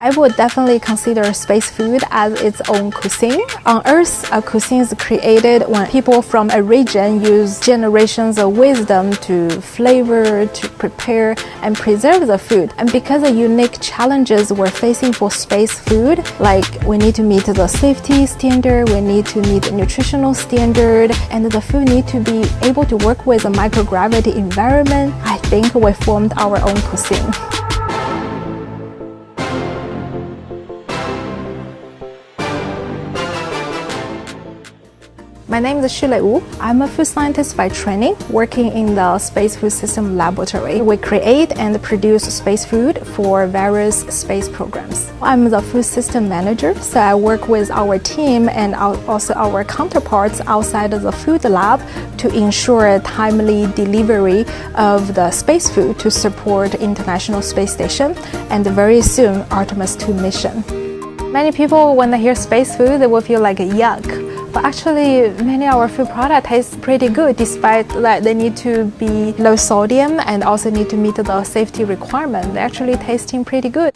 I would definitely consider space food as its own cuisine. On Earth, a cuisine is created when people from a region use generations of wisdom to flavor, to prepare, and preserve the food. And because of unique challenges we're facing for space food, like we need to meet the safety standard, we need to meet the nutritional standard, and the food need to be able to work with a microgravity environment, I think we formed our own cuisine. My name is Xulei Wu. I'm a food scientist by training, working in the Space Food System Laboratory. We create and produce space food for various space programs. I'm the food system manager, so I work with our team and also our counterparts outside of the food lab to ensure timely delivery of the space food to support International Space Station and very soon Artemis 2 mission. Many people, when they hear space food, they will feel like yuck. But actually, many of our food products taste pretty good, despite that they need to be low sodium and also need to meet the safety requirement. They're actually tasting pretty good.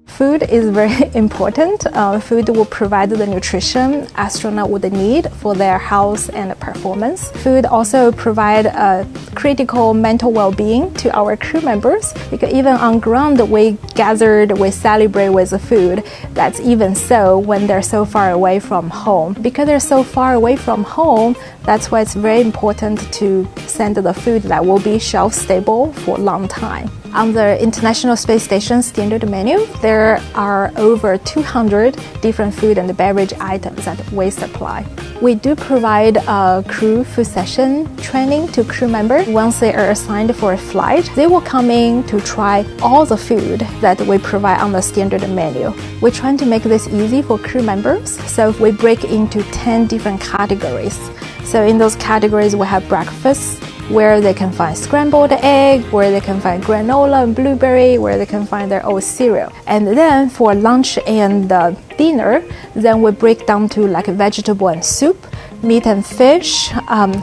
Food is very important. Food will provide the nutrition astronauts would need for their health and performance. Food also provide a critical mental well-being to our crew members, because even on ground we gathered, we celebrate with the food. That's even so when they're so far away from home. Because they're so far away from home, that's why it's very important to send the food that will be shelf stable for a long time. On the International Space Station standard menu, there are over 200 different food and beverage items that we supply. We do provide a crew food session training to crew members. Once they are assigned for a flight, they will come in to try all the food that we provide on the standard menu. We're trying to make this easy for crew members, so we break into 10 different categories. So in those categories, we have breakfast, where they can find scrambled egg, where they can find granola and blueberry, where they can find their oat cereal. And then for lunch and dinner, then we break down to like vegetable and soup, meat and fish,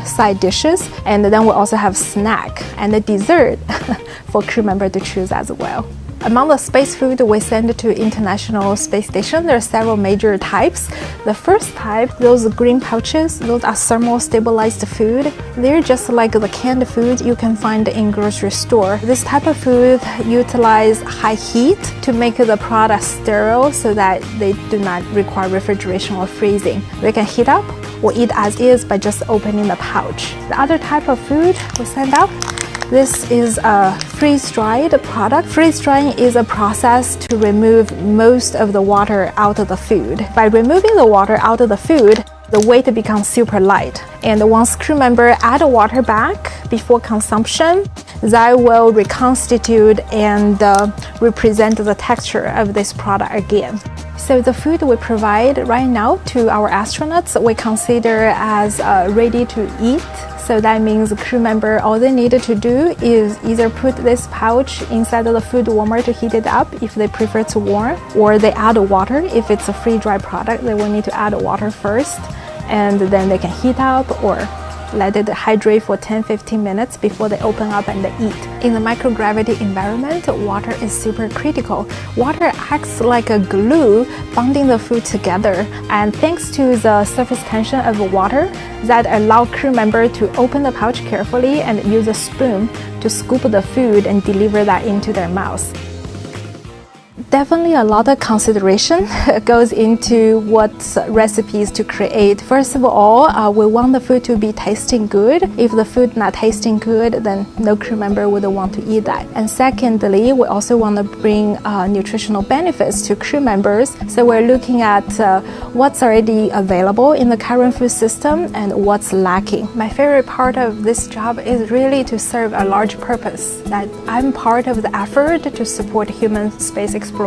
side dishes, and then we also have snack and a dessert for crew member to choose as well. Among the space food we send to International Space Station, there are several major types. The first type, those green pouches, those are thermal stabilized food. They're just like the canned food you can find in grocery store. This type of food utilize high heat to make the product sterile so that they do not require refrigeration or freezing. They can heat up or eat as is by just opening the pouch. The other type of food we send out, this is a freeze-dried product. Freeze-drying is a process to remove most of the water out of the food. By removing the water out of the food, the weight becomes super light. And once crew member add water back before consumption, that will reconstitute and represent the texture of this product again. So the food we provide right now to our astronauts, we consider as ready to eat. So that means the crew member, all they needed to do is either put this pouch inside of the food warmer to heat it up if they prefer to warm, or they add water. If it's a free-dry product, they will need to add water first, and then they can heat up or let it hydrate for 10-15 minutes before they open up and they eat. In the microgravity environment, water is super critical. Water acts like a glue bonding the food together, and thanks to the surface tension of water, that allow crew member to open the pouch carefully and use a spoon to scoop the food and deliver that into their mouths. Definitely a lot of consideration goes into what recipes to create. First of all, we want the food to be tasting good. If the food not tasting good, then no crew member would want to eat that. And secondly, we also want to bring nutritional benefits to crew members. So we're looking at what's already available in the current food system and what's lacking. My favorite part of this job is really to serve a large purpose, that I'm part of the effort to support human space exploration,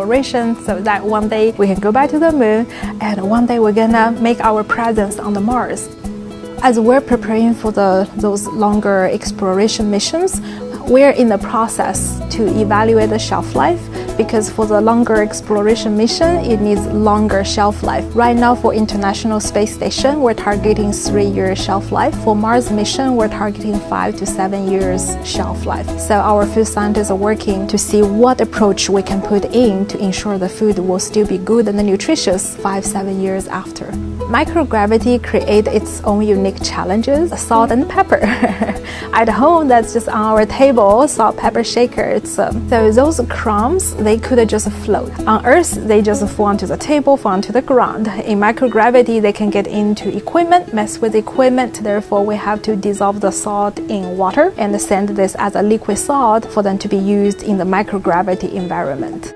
so that one day we can go back to the moon, and one day we're gonna make our presence on the Mars. As we're preparing for those longer exploration missions, we're in the process to evaluate the shelf life because for the longer exploration mission, it needs longer shelf life. Right now for International Space Station, we're targeting 3-year shelf life. For Mars mission, we're targeting 5 to 7 years shelf life. So our food scientists are working to see what approach we can put in to ensure the food will still be good and nutritious 5-7 years after. Microgravity creates its own unique challenges, salt and pepper. At home, that's just on our table, salt, pepper shaker. So those crumbs, they could just float. On Earth, they just fall onto the table, fall onto the ground. In microgravity, they can get into equipment, mess with equipment. Therefore, we have to dissolve the salt in water and send this as a liquid salt for them to be used in the microgravity environment.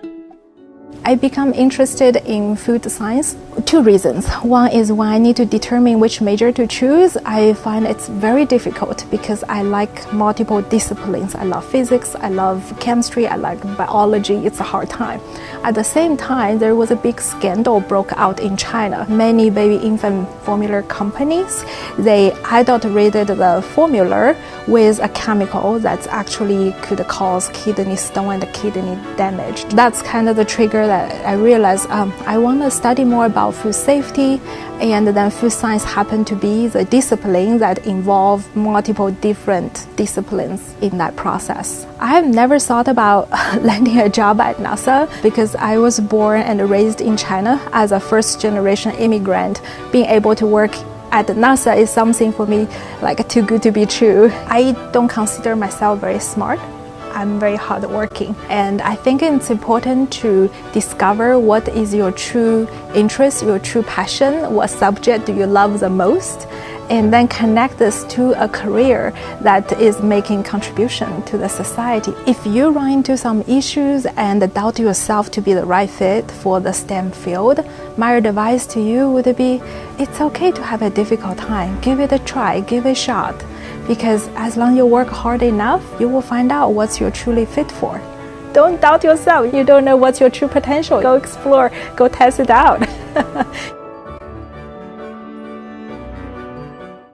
I become interested in food science. 2 reasons. One is when I need to determine which major to choose, I find it's very difficult because I like multiple disciplines. I love physics, I love chemistry, I like biology. It's a hard time. At the same time, there was a big scandal broke out in China. Many baby infant formula companies, they adulterated the formula with a chemical that actually could cause kidney stone and kidney damage. That's kind of the trigger that I realized I want to study more about food safety, and then food science happened to be the discipline that involved multiple different disciplines in that process. I have never thought about landing a job at NASA because I was born and raised in China as a first-generation immigrant. Being able to work at NASA is something for me like too good to be true. I don't consider myself very smart. I'm very hardworking, and I think it's important to discover what is your true interest, your true passion, what subject do you love the most, and then connect this to a career that is making contribution to the society. If you run into some issues and doubt yourself to be the right fit for the STEM field, my advice to you would be, it's okay to have a difficult time. Give it a try, give it a shot. Because as long as you work hard enough, you will find out what you're truly fit for. Don't doubt yourself. You don't know what's your true potential. Go explore, go test it out.